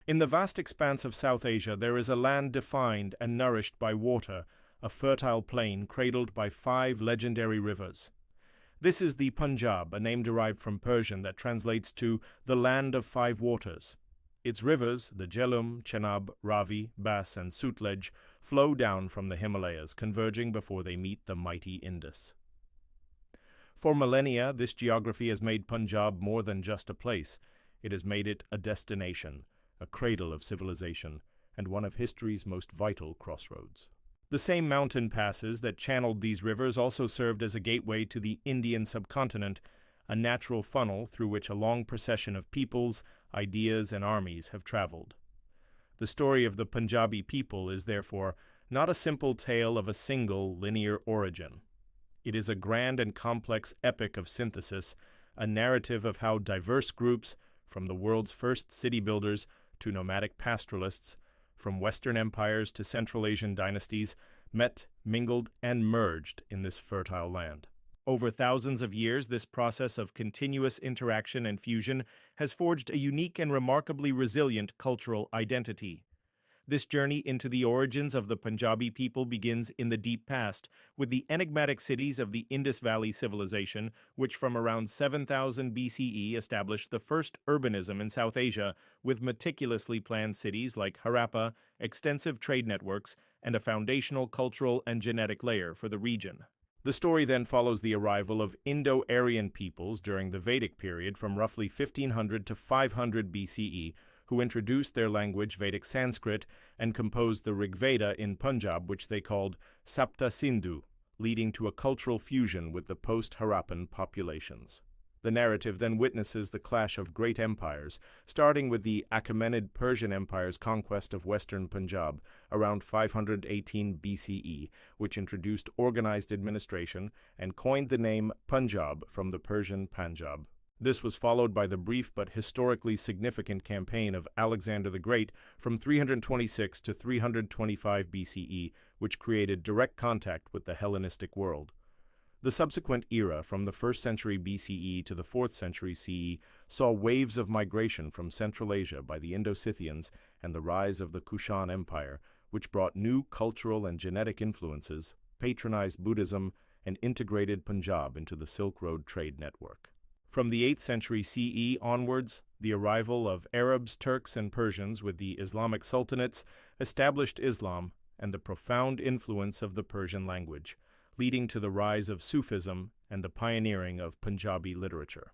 In the vast expanse of South Asia, there is a land defined and nourished by water, a fertile plain cradled by 5 legendary rivers. This is the Punjab, a name derived from Persian that translates to the land of 5 waters. Its rivers, the Jhelum, Chenab, Ravi, Bas, and Sutlej, flow down from the Himalayas, converging before they meet the mighty Indus. For millennia, this geography has made Punjab more than just a place. It has made it a destination, a cradle of civilization, and one of history's most vital crossroads. The same mountain passes that channeled these rivers also served as a gateway to the Indian subcontinent, a natural funnel through which a long procession of peoples, ideas, and armies have traveled. The story of the Punjabi people is therefore not a simple tale of a single linear origin. It is a grand and complex epic of synthesis, a narrative of how diverse groups, from the world's first city builders to nomadic pastoralists, from Western empires to Central Asian dynasties, met, mingled, and merged in this fertile land. Over thousands of years, this process of continuous interaction and fusion has forged a unique and remarkably resilient cultural identity. This journey into the origins of the Punjabi people begins in the deep past, with the enigmatic cities of the Indus Valley civilization, which from around 7000 BCE established the first urbanism in South Asia, with meticulously planned cities like Harappa, extensive trade networks, and a foundational cultural and genetic layer for the region. The story then follows the arrival of Indo-Aryan peoples during the Vedic period from roughly 1500 to 500 BCE, who introduced their language Vedic Sanskrit and composed the Rig Veda in Punjab, which they called Sapta Sindhu, leading to a cultural fusion with the post-Harappan populations. The narrative then witnesses the clash of great empires, starting with the Achaemenid Persian Empire's conquest of western Punjab around 518 BCE, which introduced organized administration and coined the name Punjab from the Persian Panjab. This was followed by the brief but historically significant campaign of Alexander the Great from 326 to 325 BCE, which created direct contact with the Hellenistic world. The subsequent era, from the 1st century BCE to the 4th century CE, saw waves of migration from Central Asia by the Indo-Scythians and the rise of the Kushan Empire, which brought new cultural and genetic influences, patronized Buddhism, and integrated Punjab into the Silk Road trade network. From the 8th century CE onwards, the arrival of Arabs, Turks, and Persians with the Islamic sultanates established Islam and the profound influence of the Persian language, leading to the rise of Sufism and the pioneering of Punjabi literature.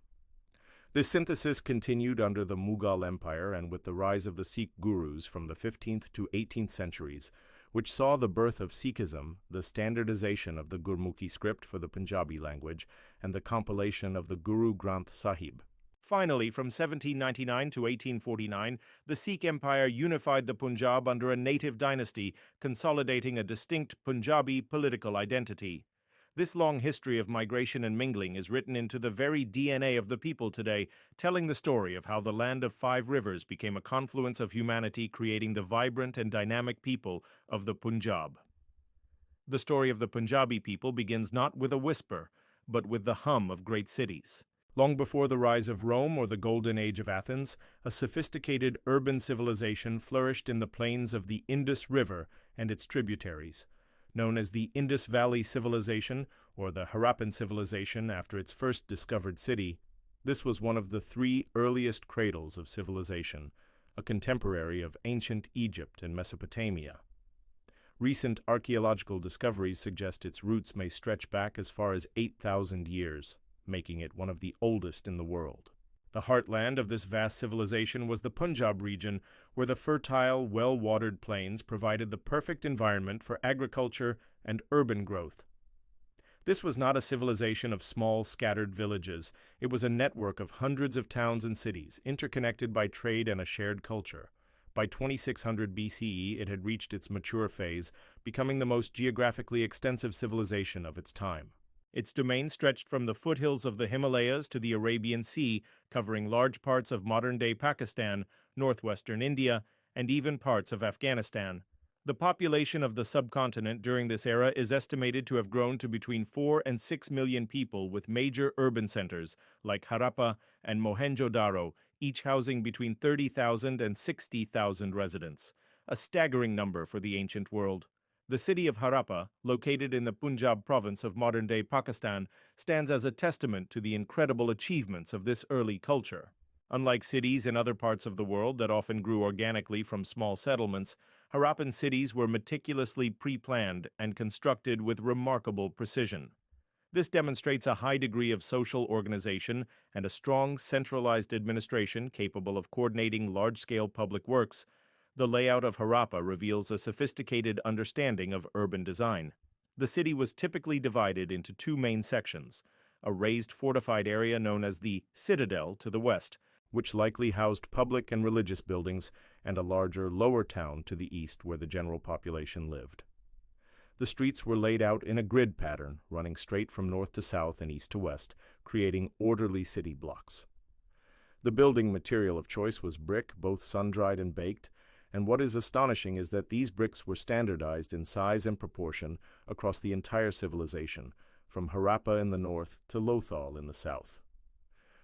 This synthesis continued under the Mughal Empire and with the rise of the Sikh gurus from the 15th to 18th centuries, which saw the birth of Sikhism, the standardization of the Gurmukhi script for the Punjabi language, and the compilation of the Guru Granth Sahib. Finally, from 1799 to 1849, the Sikh Empire unified the Punjab under a native dynasty, consolidating a distinct Punjabi political identity. This long history of migration and mingling is written into the very DNA of the people today, telling the story of how the land of 5 rivers became a confluence of humanity, creating the vibrant and dynamic people of the Punjab. The story of the Punjabi people begins not with a whisper, but with the hum of great cities. Long before the rise of Rome or the Golden Age of Athens, a sophisticated urban civilization flourished in the plains of the Indus River and its tributaries. Known as the Indus Valley Civilization, or the Harappan civilization after its first discovered city, this was one of the 3 earliest cradles of civilization, a contemporary of ancient Egypt and Mesopotamia. Recent archaeological discoveries suggest its roots may stretch back as far as 8,000 years, making it one of the oldest in the world. The heartland of this vast civilization was the Punjab region, where the fertile, well-watered plains provided the perfect environment for agriculture and urban growth. This was not a civilization of small, scattered villages. It was a network of hundreds of towns and cities, interconnected by trade and a shared culture. By 2600 BCE, it had reached its mature phase, becoming the most geographically extensive civilization of its time. Its domain stretched from the foothills of the Himalayas to the Arabian Sea, covering large parts of modern-day Pakistan, northwestern India, and even parts of Afghanistan. The population of the subcontinent during this era is estimated to have grown to between 4 and 6 million people, with major urban centers like Harappa and Mohenjo-Daro each housing between 30,000 and 60,000 residents, a staggering number for the ancient world. The city of Harappa, located in the Punjab province of modern-day Pakistan, stands as a testament to the incredible achievements of this early culture. Unlike cities in other parts of the world that often grew organically from small settlements, Harappan cities were meticulously pre-planned and constructed with remarkable precision. This demonstrates a high degree of social organization and a strong, centralized administration capable of coordinating large-scale public works. The layout of Harappa reveals a sophisticated understanding of urban design. The city was typically divided into two main sections: a raised fortified area known as the Citadel to the west, which likely housed public and religious buildings, and a larger lower town to the east where the general population lived. The streets were laid out in a grid pattern, running straight from north to south and east to west, creating orderly city blocks. The building material of choice was brick, both sun-dried and baked, and what is astonishing is that these bricks were standardized in size and proportion across the entire civilization, from Harappa in the north to Lothal in the south.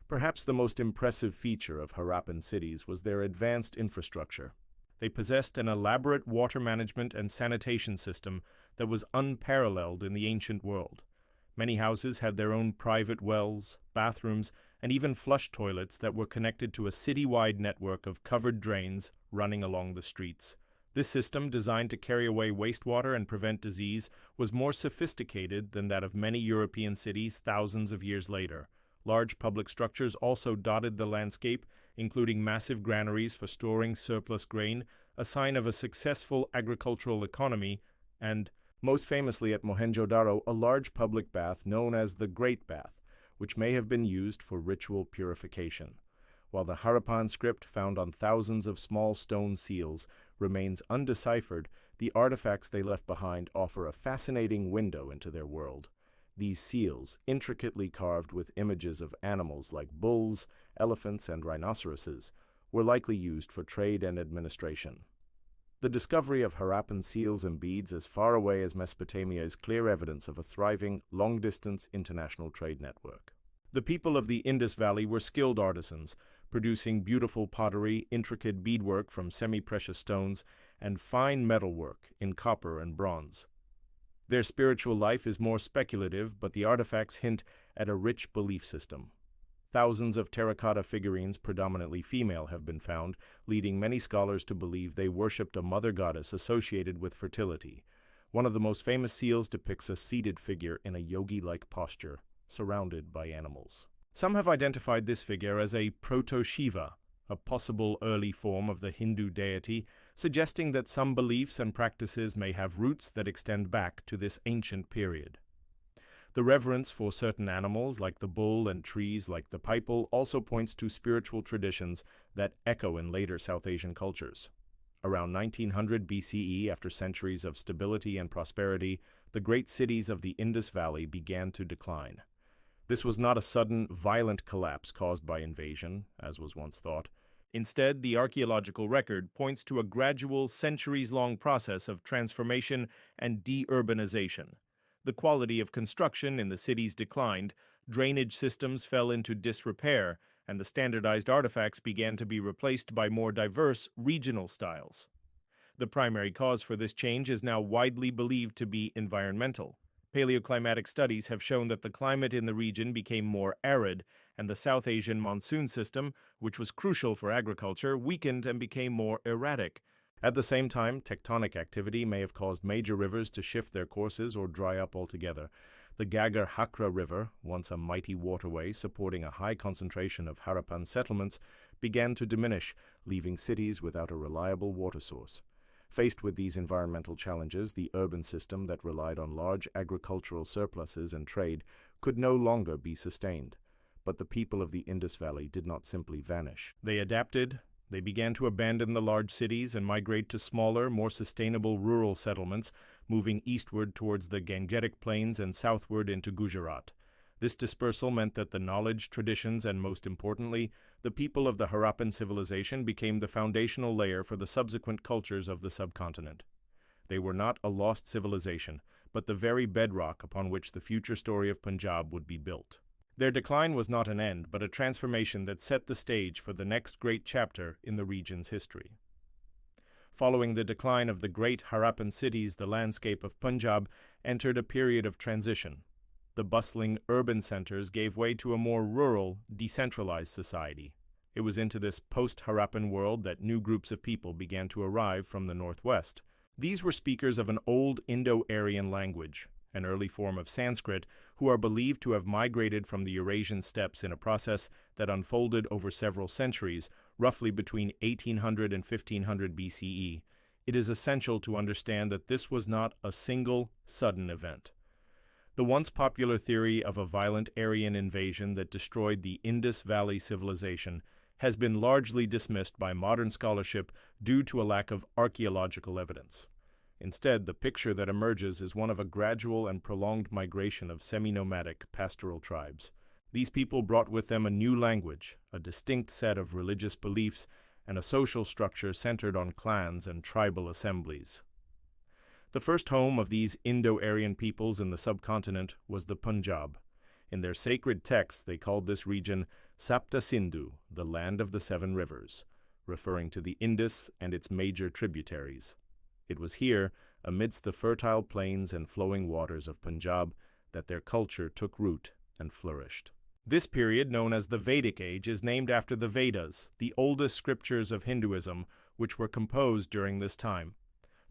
Perhaps the most impressive feature of Harappan cities was their advanced infrastructure. They possessed an elaborate water management and sanitation system that was unparalleled in the ancient world. Many houses had their own private wells, bathrooms, and even flush toilets that were connected to a city-wide network of covered drains running along the streets. This system, designed to carry away wastewater and prevent disease, was more sophisticated than that of many European cities thousands of years later. Large public structures also dotted the landscape, including massive granaries for storing surplus grain, a sign of a successful agricultural economy, and, most famously at Mohenjo-daro, a large public bath known as the Great Bath, which may have been used for ritual purification. While the Harappan script, found on thousands of small stone seals, remains undeciphered, the artifacts they left behind offer a fascinating window into their world. These seals, intricately carved with images of animals like bulls, elephants, and rhinoceroses, were likely used for trade and administration. The discovery of Harappan seals and beads as far away as Mesopotamia is clear evidence of a thriving, long-distance international trade network. The people of the Indus Valley were skilled artisans, producing beautiful pottery, intricate beadwork from semi-precious stones, and fine metalwork in copper and bronze. Their spiritual life is more speculative, but the artifacts hint at a rich belief system. Thousands of terracotta figurines, predominantly female, have been found, leading many scholars to believe they worshipped a mother goddess associated with fertility. One of the most famous seals depicts a seated figure in a yogi-like posture, surrounded by animals. Some have identified this figure as a proto-Shiva, a possible early form of the Hindu deity, suggesting that some beliefs and practices may have roots that extend back to this ancient period. The reverence for certain animals, like the bull, and trees, like the pipal, also points to spiritual traditions that echo in later South Asian cultures. Around 1900 BCE, after centuries of stability and prosperity, the great cities of the Indus Valley began to decline. This was not a sudden, violent collapse caused by invasion, as was once thought. Instead, the archaeological record points to a gradual, centuries-long process of transformation and de-urbanization. The quality of construction in the cities declined, drainage systems fell into disrepair, and the standardized artifacts began to be replaced by more diverse, regional styles. The primary cause for this change is now widely believed to be environmental. Paleoclimatic studies have shown that the climate in the region became more arid, and the South Asian monsoon system, which was crucial for agriculture, weakened and became more erratic. At the same time, tectonic activity may have caused major rivers to shift their courses or dry up altogether. The Ghaggar-Hakra River, once a mighty waterway supporting a high concentration of Harappan settlements, began to diminish, leaving cities without a reliable water source. Faced with these environmental challenges, the urban system that relied on large agricultural surpluses and trade could no longer be sustained. But the people of the Indus Valley did not simply vanish. They adapted. They began to abandon the large cities and migrate to smaller, more sustainable rural settlements, moving eastward towards the Gangetic Plains and southward into Gujarat. This dispersal meant that the knowledge, traditions, and most importantly, the people of the Harappan civilization became the foundational layer for the subsequent cultures of the subcontinent. They were not a lost civilization, but the very bedrock upon which the future story of Punjab would be built. Their decline was not an end, but a transformation that set the stage for the next great chapter in the region's history. Following the decline of the great Harappan cities, the landscape of Punjab entered a period of transition. The bustling urban centers gave way to a more rural, decentralized society. It was into this post-Harappan world that new groups of people began to arrive from the northwest. These were speakers of an old Indo-Aryan language, an early form of Sanskrit, who are believed to have migrated from the Eurasian steppes in a process that unfolded over several centuries, roughly between 1800 and 1500 BCE. It is essential to understand that this was not a single, sudden event. The once popular theory of a violent Aryan invasion that destroyed the Indus Valley civilization has been largely dismissed by modern scholarship due to a lack of archaeological evidence. Instead, the picture that emerges is one of a gradual and prolonged migration of semi-nomadic pastoral tribes. These people brought with them a new language, a distinct set of religious beliefs, and a social structure centered on clans and tribal assemblies. The first home of these Indo-Aryan peoples in the subcontinent was the Punjab. In their sacred texts, they called this region Sapta Sindhu, the land of the seven rivers, referring to the Indus and its major tributaries. It was here, amidst the fertile plains and flowing waters of Punjab, that their culture took root and flourished. This period, known as the Vedic Age, is named after the Vedas, the oldest scriptures of Hinduism, which were composed during this time.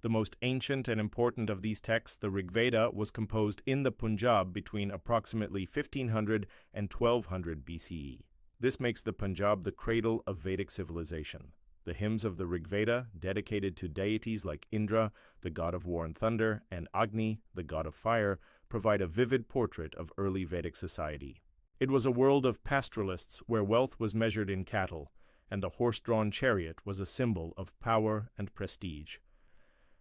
The most ancient and important of these texts, the Rig Veda, was composed in the Punjab between approximately 1500 and 1200 BCE. This makes the Punjab the cradle of Vedic civilization. The hymns of the Rig Veda, dedicated to deities like Indra, the god of war and thunder, and Agni, the god of fire, provide a vivid portrait of early Vedic society. It was a world of pastoralists where wealth was measured in cattle, and the horse-drawn chariot was a symbol of power and prestige.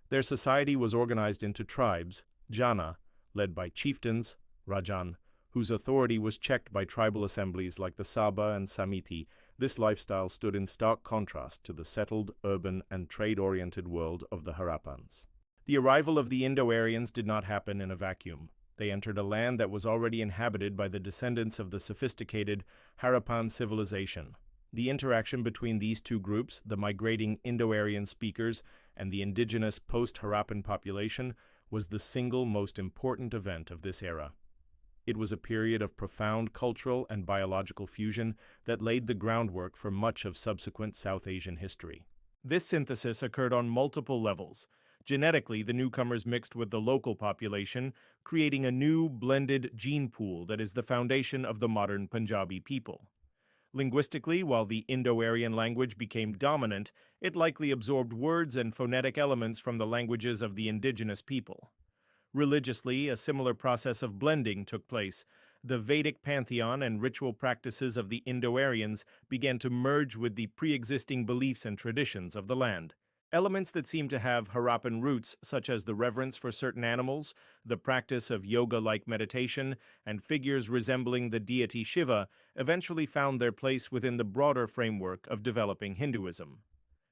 Their society was organized into tribes, jana, led by chieftains, rajan, whose authority was checked by tribal assemblies like the Sabha and Samiti. This lifestyle stood in stark contrast to the settled, urban, and trade-oriented world of the Harappans. The arrival of the Indo-Aryans did not happen in a vacuum. They entered a land that was already inhabited by the descendants of the sophisticated Harappan civilization. The interaction between these two groups, the migrating Indo-Aryan speakers and the indigenous post-Harappan population, was the single most important event of this era. It was a period of profound cultural and biological fusion that laid the groundwork for much of subsequent South Asian history. This synthesis occurred on multiple levels. Genetically, the newcomers mixed with the local population, creating a new blended gene pool that is the foundation of the modern Punjabi people. Linguistically, while the Indo-Aryan language became dominant, it likely absorbed words and phonetic elements from the languages of the indigenous people. Religiously, a similar process of blending took place. The Vedic pantheon and ritual practices of the Indo-Aryans began to merge with the pre-existing beliefs and traditions of the land. Elements that seem to have Harappan roots, such as the reverence for certain animals, the practice of yoga-like meditation, and figures resembling the deity Shiva, eventually found their place within the broader framework of developing Hinduism.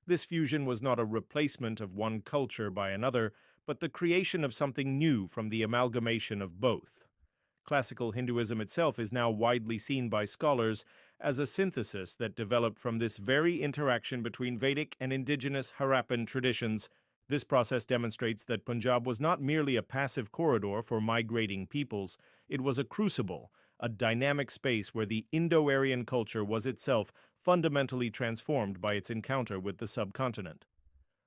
This fusion was not a replacement of one culture by another, but the creation of something new from the amalgamation of both. Classical Hinduism itself is now widely seen by scholars as a synthesis that developed from this very interaction between Vedic and indigenous Harappan traditions. This process demonstrates that Punjab was not merely a passive corridor for migrating peoples, it was a crucible, a dynamic space where the Indo-Aryan culture was itself fundamentally transformed by its encounter with the subcontinent.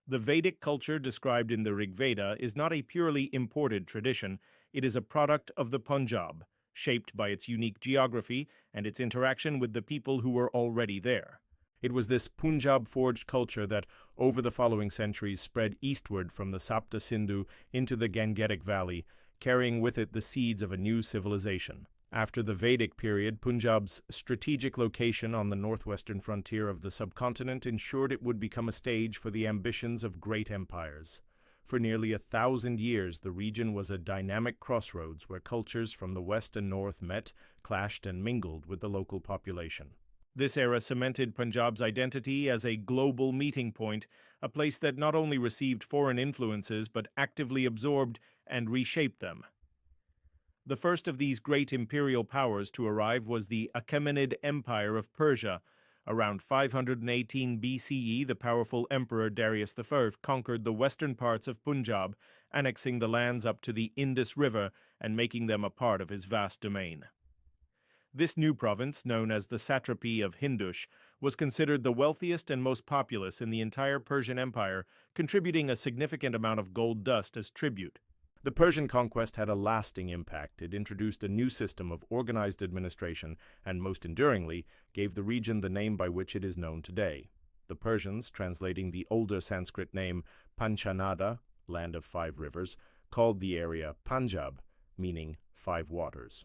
The Vedic culture described in the Rig Veda is not a purely imported tradition, it is a product of the Punjab, shaped by its unique geography and its interaction with the people who were already there. It was this Punjab-forged culture that, over the following centuries, spread eastward from the Sapta Sindhu into the Gangetic Valley, carrying with it the seeds of a new civilization. After the Vedic period, Punjab's strategic location on the northwestern frontier of the subcontinent ensured it would become a stage for the ambitions of great empires. For nearly 1,000 years, the region was a dynamic crossroads where cultures from the west and north met, clashed, and mingled with the local population. This era cemented Punjab's identity as a global meeting point, a place that not only received foreign influences but actively absorbed and reshaped them. The first of these great imperial powers to arrive was the Achaemenid Empire of Persia. Around 518 BCE, the powerful Emperor Darius I conquered the western parts of Punjab, annexing the lands up to the Indus River and making them a part of his vast domain. This new province, known as the satrapy of Hindush, was considered the wealthiest and most populous in the entire Persian Empire, contributing a significant amount of gold dust as tribute. The Persian conquest had a lasting impact. It introduced a new system of organized administration and, most enduringly, gave the region the name by which it is known today. The Persians, translating the older Sanskrit name Panchanada, land of 5 rivers, called the area Punjab, meaning 5 waters.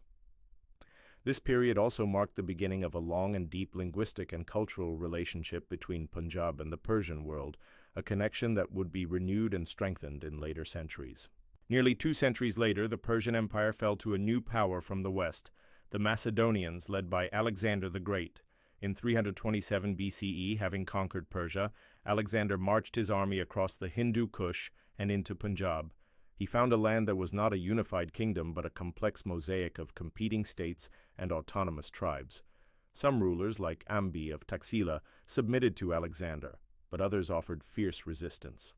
This period also marked the beginning of a long and deep linguistic and cultural relationship between Punjab and the Persian world, a connection that would be renewed and strengthened in later centuries. Nearly 2 centuries later, the Persian Empire fell to a new power from the west, the Macedonians, led by Alexander the Great. In 327 BCE, having conquered Persia, Alexander marched his army across the Hindu Kush and into Punjab. He found a land that was not a unified kingdom but a complex mosaic of competing states and autonomous tribes. Some rulers, like Ambi of Taxila, submitted to Alexander, but others offered fierce resistance.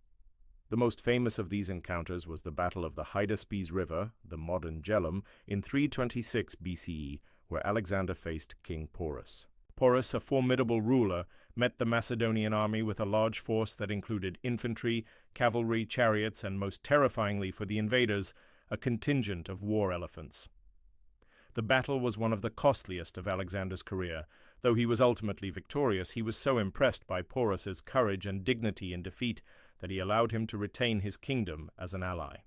The most famous of these encounters was the Battle of the Hydaspes River, the modern Jhelum, in 326 BCE, where Alexander faced King Porus. Porus, a formidable ruler, met the Macedonian army with a large force that included infantry, cavalry, chariots, and most terrifyingly for the invaders, a contingent of war elephants. The battle was one of the costliest of Alexander's career. Though he was ultimately victorious, he was so impressed by Porus's courage and dignity in defeat that he allowed him to retain his kingdom as an ally.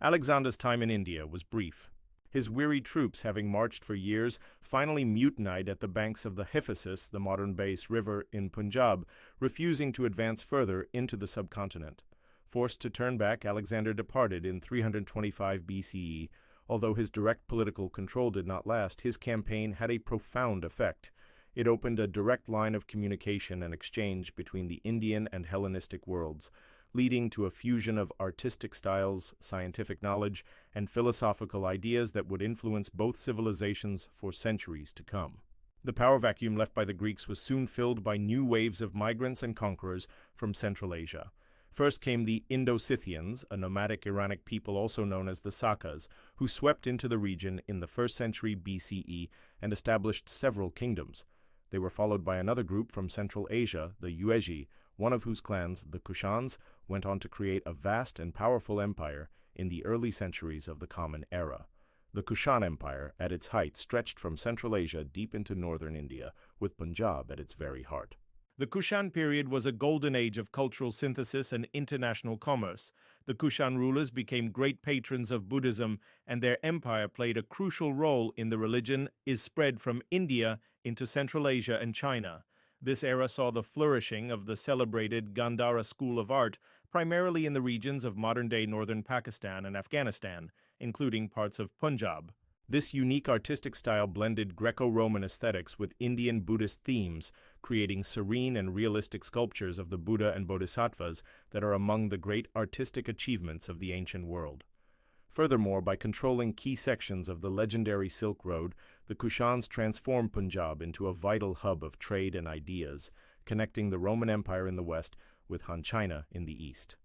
Alexander's time in India was brief. His weary troops, having marched for years, finally mutinied at the banks of the Hyphasis, the modern Base River in Punjab, refusing to advance further into the subcontinent. Forced to turn back, Alexander departed in 325 BCE. Although his direct political control did not last, his campaign had a profound effect. It opened a direct line of communication and exchange between the Indian and Hellenistic worlds, leading to a fusion of artistic styles, scientific knowledge, and philosophical ideas that would influence both civilizations for centuries to come. The power vacuum left by the Greeks was soon filled by new waves of migrants and conquerors from Central Asia. First came the Indo-Scythians, a nomadic Iranic people also known as the Sakas, who swept into the region in the 1st century BCE and established several kingdoms. They were followed by another group from Central Asia, the Yuezhi, one of whose clans, the Kushans, went on to create a vast and powerful empire in the early centuries of the Common Era. The Kushan Empire, at its height, stretched from Central Asia deep into northern India, with Punjab at its very heart. The Kushan period was a golden age of cultural synthesis and international commerce. The Kushan rulers became great patrons of Buddhism, and their empire played a crucial role in the religion is spread from India into Central Asia and China. This era saw the flourishing of the celebrated Gandhara school of art, primarily in the regions of modern-day northern Pakistan and Afghanistan, including parts of Punjab. This unique artistic style blended Greco-Roman aesthetics with Indian Buddhist themes, creating serene and realistic sculptures of the Buddha and Bodhisattvas that are among the great artistic achievements of the ancient world. Furthermore, by controlling key sections of the legendary Silk Road, the Kushans transformed Punjab into a vital hub of trade and ideas, connecting the Roman Empire in the west with Han China in the east.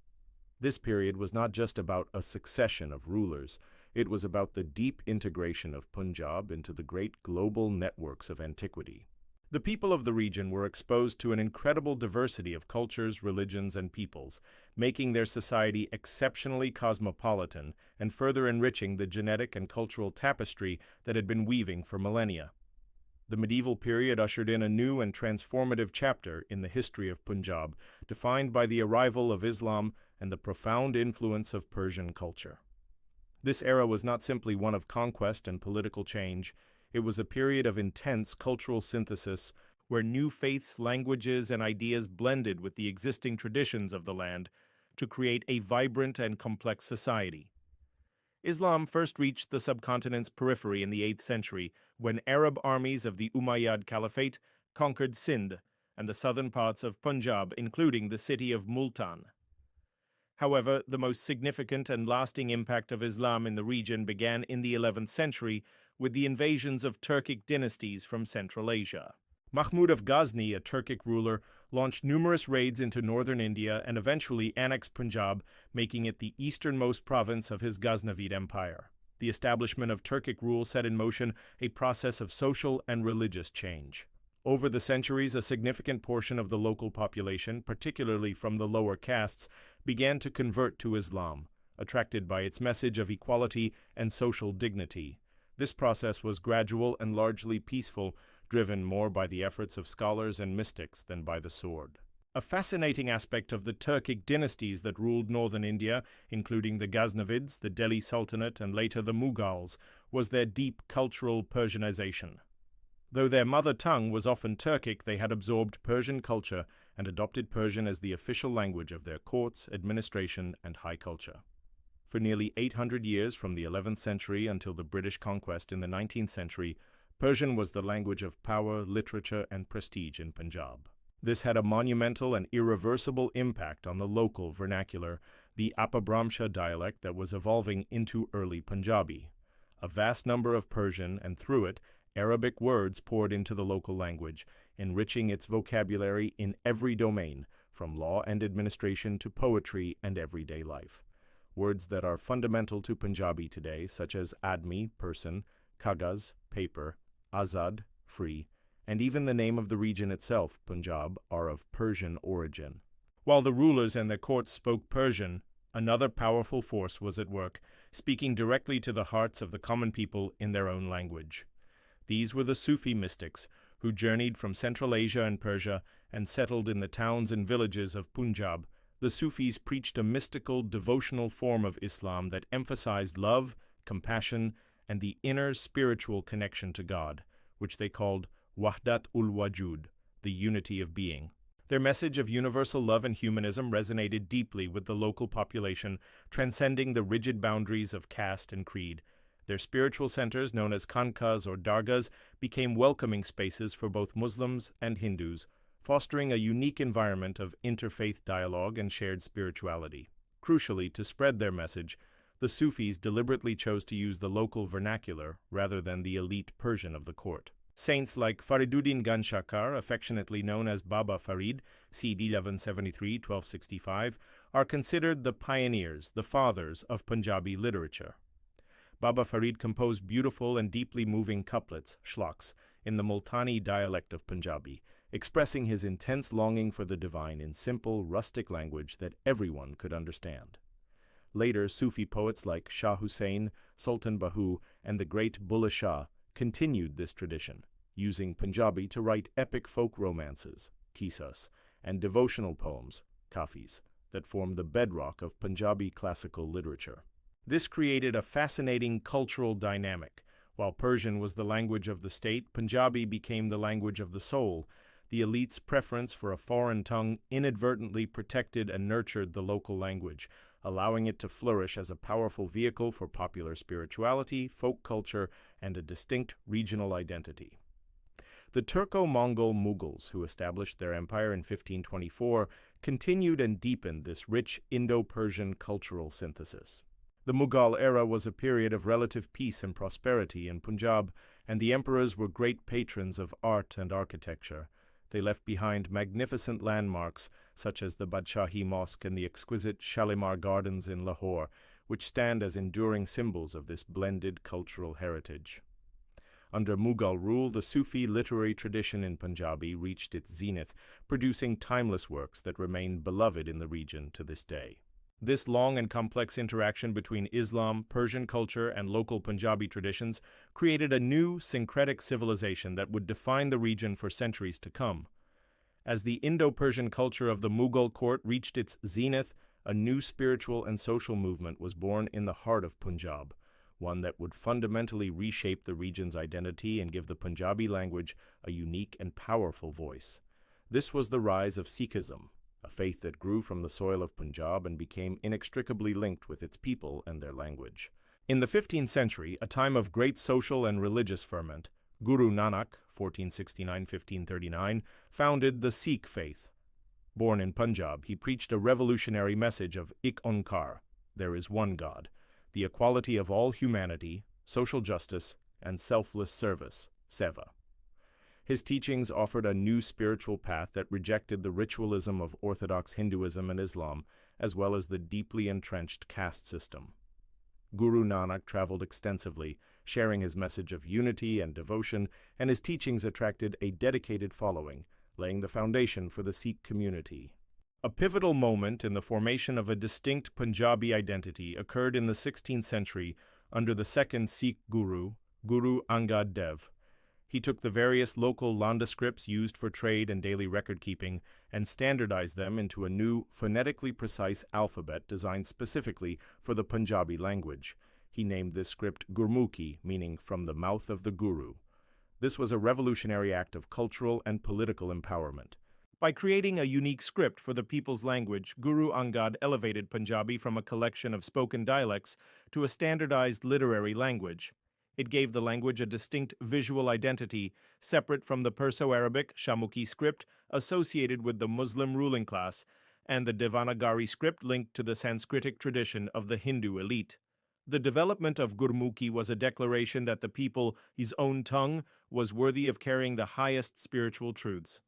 This period was not just about a succession of rulers. It was about the deep integration of Punjab into the great global networks of antiquity. The people of the region were exposed to an incredible diversity of cultures, religions, and peoples, making their society exceptionally cosmopolitan and further enriching the genetic and cultural tapestry that had been weaving for millennia. The medieval period ushered in a new and transformative chapter in the history of Punjab, defined by the arrival of Islam and the profound influence of Persian culture. This era was not simply one of conquest and political change. It was a period of intense cultural synthesis where new faiths, languages, and ideas blended with the existing traditions of the land to create a vibrant and complex society. Islam first reached the subcontinent's periphery in the 8th century when Arab armies of the Umayyad Caliphate conquered Sindh and the southern parts of Punjab, including the city of Multan. However, the most significant and lasting impact of Islam in the region began in the 11th century with the invasions of Turkic dynasties from Central Asia. Mahmud of Ghazni, a Turkic ruler, launched numerous raids into northern India and eventually annexed Punjab, making it the easternmost province of his Ghaznavid empire. The establishment of Turkic rule set in motion a process of social and religious change. Over the centuries, a significant portion of the local population, particularly from the lower castes, began to convert to Islam, attracted by its message of equality and social dignity. This process was gradual and largely peaceful, driven more by the efforts of scholars and mystics than by the sword. A fascinating aspect of the Turkic dynasties that ruled northern India, including the Ghaznavids, the Delhi Sultanate, and later the Mughals, was their deep cultural Persianization. Though their mother tongue was often Turkic, they had absorbed Persian culture and adopted Persian as the official language of their courts, administration, and high culture. For nearly 800 years, from the 11th century until the British conquest in the 19th century, Persian was the language of power, literature, and prestige in Punjab. This had a monumental and irreversible impact on the local vernacular, the Apabhramsha dialect that was evolving into early Punjabi. A vast number of Persian, and through it, Arabic words poured into the local language, enriching its vocabulary in every domain, from law and administration to poetry and everyday life. Words that are fundamental to Punjabi today, such as admi, person, kagaz, paper, azad, free, and even the name of the region itself, Punjab, are of Persian origin. While the rulers and their courts spoke Persian, another powerful force was at work, speaking directly to the hearts of the common people in their own language. These were the Sufi mystics, who journeyed from Central Asia and Persia and settled in the towns and villages of Punjab. The Sufis preached a mystical, devotional form of Islam that emphasized love, compassion, and the inner spiritual connection to God, which they called Wahdat-ul-Wajud, the unity of being. Their message of universal love and humanism resonated deeply with the local population, transcending the rigid boundaries of caste and creed. Their spiritual centers, known as khanqahs or dargahs, became welcoming spaces for both Muslims and Hindus, fostering a unique environment of interfaith dialogue and shared spirituality. Crucially, to spread their message, the Sufis deliberately chose to use the local vernacular rather than the elite Persian of the court. Saints like Fariduddin Ganshakar, affectionately known as Baba Farid, c. 1173-1265, are considered the pioneers, the fathers of Punjabi literature. Baba Farid composed beautiful and deeply moving couplets, shlaks, in the Multani dialect of Punjabi, expressing his intense longing for the divine in simple, rustic language that everyone could understand. Later, Sufi poets like Shah Hussain, Sultan Bahu, and the great Bulleh Shah continued this tradition, using Punjabi to write epic folk romances, qisas, and devotional poems, kafis, that form the bedrock of Punjabi classical literature. This created a fascinating cultural dynamic. While Persian was the language of the state, Punjabi became the language of the soul. The elite's preference for a foreign tongue inadvertently protected and nurtured the local language, allowing it to flourish as a powerful vehicle for popular spirituality, folk culture, and a distinct regional identity. The Turco-Mongol Mughals, who established their empire in 1524, continued and deepened this rich Indo-Persian cultural synthesis. The Mughal era was a period of relative peace and prosperity in Punjab, and the emperors were great patrons of art and architecture. They left behind magnificent landmarks, such as the Badshahi Mosque and the exquisite Shalimar Gardens in Lahore, which stand as enduring symbols of this blended cultural heritage. Under Mughal rule, the Sufi literary tradition in Punjabi reached its zenith, producing timeless works that remain beloved in the region to this day. This long and complex interaction between Islam, Persian culture, and local Punjabi traditions created a new, syncretic civilization that would define the region for centuries to come. As the Indo-Persian culture of the Mughal court reached its zenith, a new spiritual and social movement was born in the heart of Punjab, one that would fundamentally reshape the region's identity and give the Punjabi language a unique and powerful voice. This was the rise of Sikhism, a faith that grew from the soil of Punjab and became inextricably linked with its people and their language. In the 15th century, a time of great social and religious ferment, Guru Nanak, 1469-1539, founded the Sikh faith. Born in Punjab, he preached a revolutionary message of Ik Onkar, there is one God, the equality of all humanity, social justice, and selfless service, seva. His teachings offered a new spiritual path that rejected the ritualism of Orthodox Hinduism and Islam, as well as the deeply entrenched caste system. Guru Nanak traveled extensively, sharing his message of unity and devotion, and his teachings attracted a dedicated following, laying the foundation for the Sikh community. A pivotal moment in the formation of a distinct Punjabi identity occurred in the 16th century under the second Sikh guru, Guru Angad Dev. He took the various local nondescripts used for trade and daily record-keeping and standardized them into a new, phonetically precise alphabet designed specifically for the Punjabi language. He named this script Gurmukhi, meaning from the mouth of the Guru. This was a revolutionary act of cultural and political empowerment. By creating a unique script for the people's language, Guru Angad elevated Punjabi from a collection of spoken dialects to a standardized literary language. It gave the language a distinct visual identity, separate from the Perso-Arabic Shamukhi script associated with the Muslim ruling class, and the Devanagari script linked to the Sanskritic tradition of the Hindu elite. The development of Gurmukhi was a declaration that the people, his own tongue, was worthy of carrying the highest spiritual truths.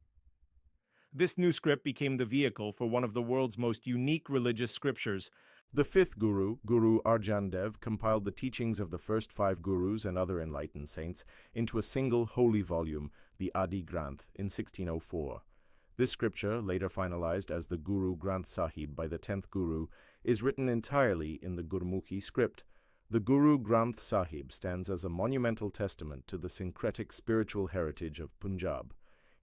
This new script became the vehicle for one of the world's most unique religious scriptures. The fifth guru, Guru Arjan Dev, compiled the teachings of the first 5 gurus and other enlightened saints into a single holy volume, the Adi Granth, in 1604. This scripture, later finalized as the Guru Granth Sahib by the 10th guru, is written entirely in the Gurmukhi script. The Guru Granth Sahib stands as a monumental testament to the syncretic spiritual heritage of Punjab.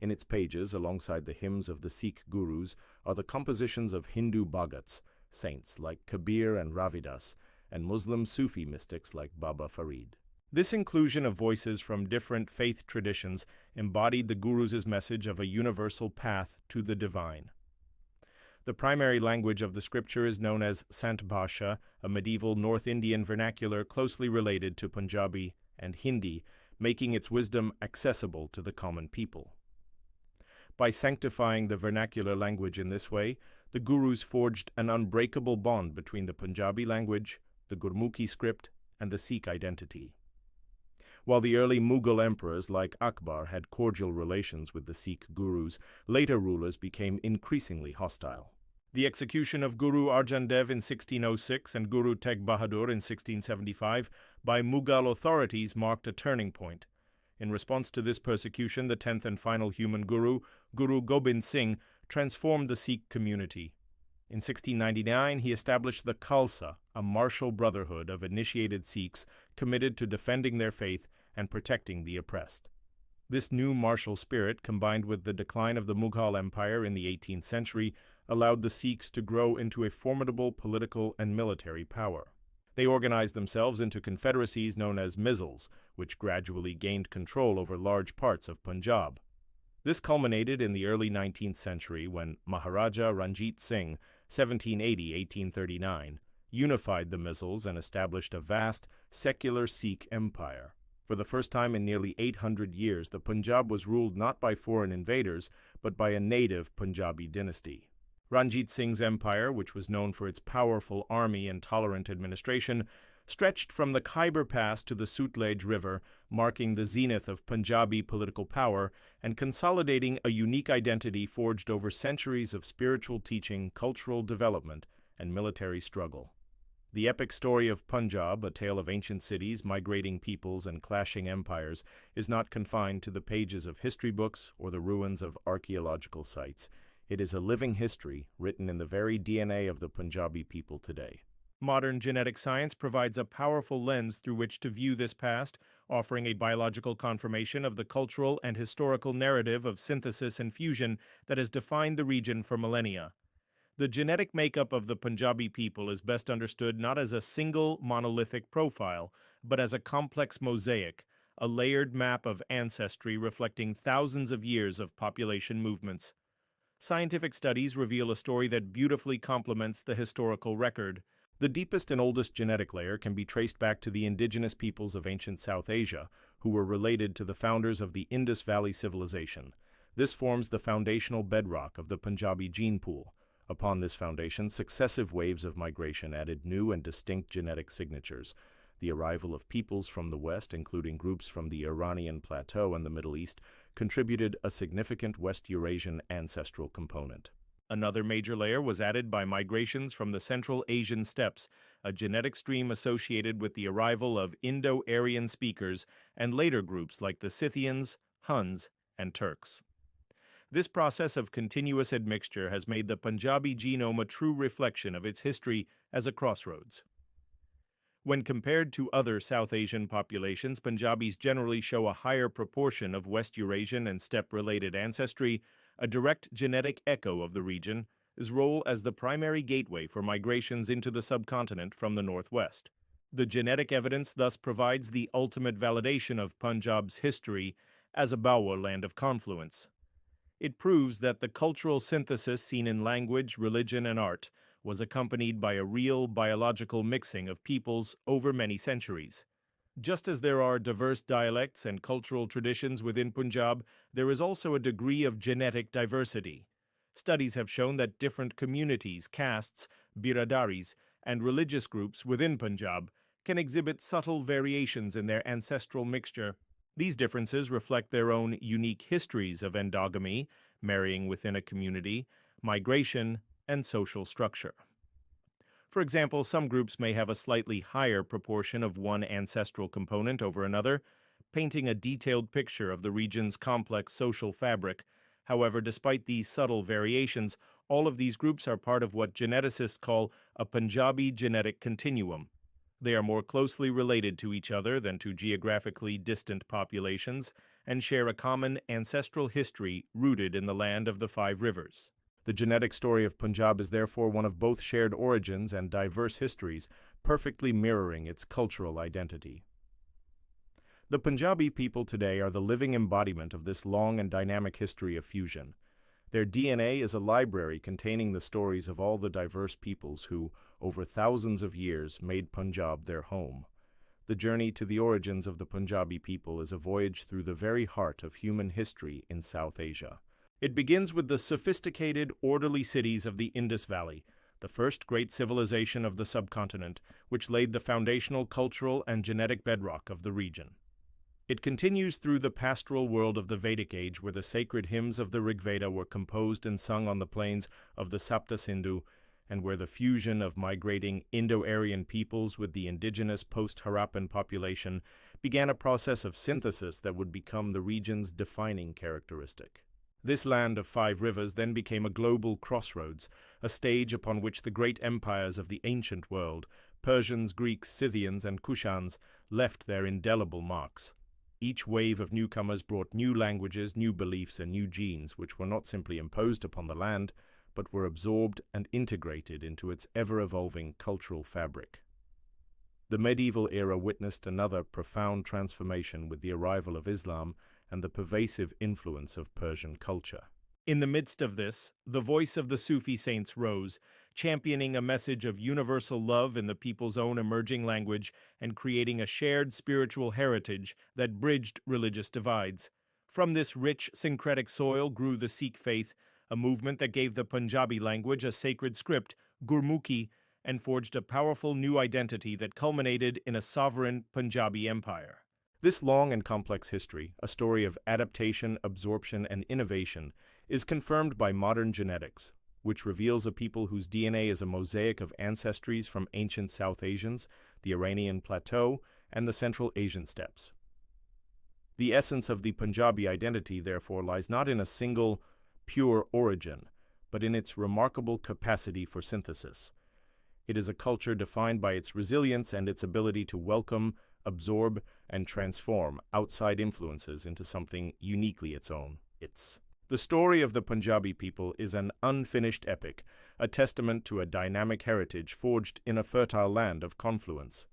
In its pages, alongside the hymns of the Sikh gurus, are the compositions of Hindu Bhagats, saints like Kabir and Ravidas, and Muslim Sufi mystics like Baba Farid. This inclusion of voices from different faith traditions embodied the Guru's message of a universal path to the divine. The primary language of the scripture is known as Sant Bhasha, a medieval North Indian vernacular closely related to Punjabi and Hindi, making its wisdom accessible to the common people. By sanctifying the vernacular language in this way, the Gurus forged an unbreakable bond between the Punjabi language, the Gurmukhi script, and the Sikh identity. While the early Mughal emperors like Akbar had cordial relations with the Sikh gurus, later rulers became increasingly hostile. The execution of Guru Arjan Dev in 1606 and Guru Tegh Bahadur in 1675 by Mughal authorities marked a turning point. In response to this persecution, the 10th and final human guru, Guru Gobind Singh, transformed the Sikh community. In 1699, he established the Khalsa, a martial brotherhood of initiated Sikhs committed to defending their faith and protecting the oppressed. This new martial spirit, combined with the decline of the Mughal Empire in the 18th century, allowed the Sikhs to grow into a formidable political and military power. They organized themselves into confederacies known as Mizals, which gradually gained control over large parts of Punjab. This culminated in the early 19th century when Maharaja Ranjit Singh, 1780-1839, unified the Mizals and established a vast, secular Sikh empire. For the first time in nearly 800 years, the Punjab was ruled not by foreign invaders, but by a native Punjabi dynasty. Ranjit Singh's empire, which was known for its powerful army and tolerant administration, stretched from the Khyber Pass to the Sutlej River, marking the zenith of Punjabi political power and consolidating a unique identity forged over centuries of spiritual teaching, cultural development, and military struggle. The epic story of Punjab, a tale of ancient cities, migrating peoples, and clashing empires, is not confined to the pages of history books or the ruins of archaeological sites. It is a living history written in the very DNA of the Punjabi people today. Modern genetic science provides a powerful lens through which to view this past, offering a biological confirmation of the cultural and historical narrative of synthesis and fusion that has defined the region for millennia. The genetic makeup of the Punjabi people is best understood not as a single monolithic profile, but as a complex mosaic, a layered map of ancestry reflecting thousands of years of population movements. Scientific studies reveal a story that beautifully complements the historical record. The deepest and oldest genetic layer can be traced back to the indigenous peoples of ancient South Asia, who were related to the founders of the Indus Valley civilization. This forms the foundational bedrock of the Punjabi gene pool. Upon this foundation, successive waves of migration added new and distinct genetic signatures. The arrival of peoples from the West, including groups from the Iranian Plateau and the Middle East, contributed a significant West Eurasian ancestral component. Another major layer was added by migrations from the Central Asian steppes, a genetic stream associated with the arrival of Indo-Aryan speakers and later groups like the Scythians, Huns, and Turks. This process of continuous admixture has made the Punjabi genome a true reflection of its history as a crossroads. When compared to other South Asian populations, Punjabis generally show a higher proportion of West Eurasian and steppe-related ancestry, a direct genetic echo of the region's role as the primary gateway for migrations into the subcontinent from the northwest. The genetic evidence thus provides the ultimate validation of Punjab's history as a Boer land of confluence. It proves that the cultural synthesis seen in language, religion, and art was accompanied by a real biological mixing of peoples over many centuries. Just as there are diverse dialects and cultural traditions within Punjab, there is also a degree of genetic diversity. Studies have shown that different communities, castes, biradaris, and religious groups within Punjab can exhibit subtle variations in their ancestral mixture. These differences reflect their own unique histories of endogamy, marrying within a community, migration, and social structure. For example, some groups may have a slightly higher proportion of one ancestral component over another, painting a detailed picture of the region's complex social fabric. However, despite these subtle variations, all of these groups are part of what geneticists call a Punjabi genetic continuum. They are more closely related to each other than to geographically distant populations and share a common ancestral history rooted in the land of the five rivers. The genetic story of Punjab is therefore one of both shared origins and diverse histories, perfectly mirroring its cultural identity. The Punjabi people today are the living embodiment of this long and dynamic history of fusion. Their DNA is a library containing the stories of all the diverse peoples who, over thousands of years, made Punjab their home. The journey to the origins of the Punjabi people is a voyage through the very heart of human history in South Asia. It begins with the sophisticated, orderly cities of the Indus Valley, the first great civilization of the subcontinent, which laid the foundational cultural and genetic bedrock of the region. It continues through the pastoral world of the Vedic age, where the sacred hymns of the Rig Veda were composed and sung on the plains of the Sapta Sindhu, and where the fusion of migrating Indo-Aryan peoples with the indigenous post-Harappan population began a process of synthesis that would become the region's defining characteristic. This land of five rivers then became a global crossroads, a stage upon which the great empires of the ancient world, Persians, Greeks, Scythians, and Kushans, left their indelible marks. Each wave of newcomers brought new languages, new beliefs, and new genes, which were not simply imposed upon the land, but were absorbed and integrated into its ever-evolving cultural fabric. The medieval era witnessed another profound transformation with the arrival of Islam and the pervasive influence of Persian culture. In the midst of this, the voice of the Sufi saints rose, championing a message of universal love in the people's own emerging language and creating a shared spiritual heritage that bridged religious divides. From this rich, syncretic soil grew the Sikh faith, a movement that gave the Punjabi language a sacred script, Gurmukhi, and forged a powerful new identity that culminated in a sovereign Punjabi empire. This long and complex history, a story of adaptation, absorption, and innovation, is confirmed by modern genetics, which reveals a people whose DNA is a mosaic of ancestries from ancient South Asians, the Iranian Plateau, and the Central Asian steppes. The essence of the Punjabi identity, therefore, lies not in a single, pure origin, but in its remarkable capacity for synthesis. It is a culture defined by its resilience and its ability to welcome, absorb, and transform outside influences into something uniquely its own. The story of the Punjabi people is an unfinished epic, a testament to a dynamic heritage forged in a fertile land of confluence.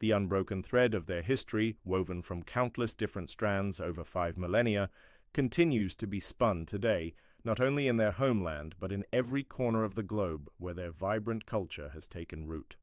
The unbroken thread of their history, woven from countless different strands over 5 millennia, continues to be spun today, not only in their homeland, but in every corner of the globe where their vibrant culture has taken root.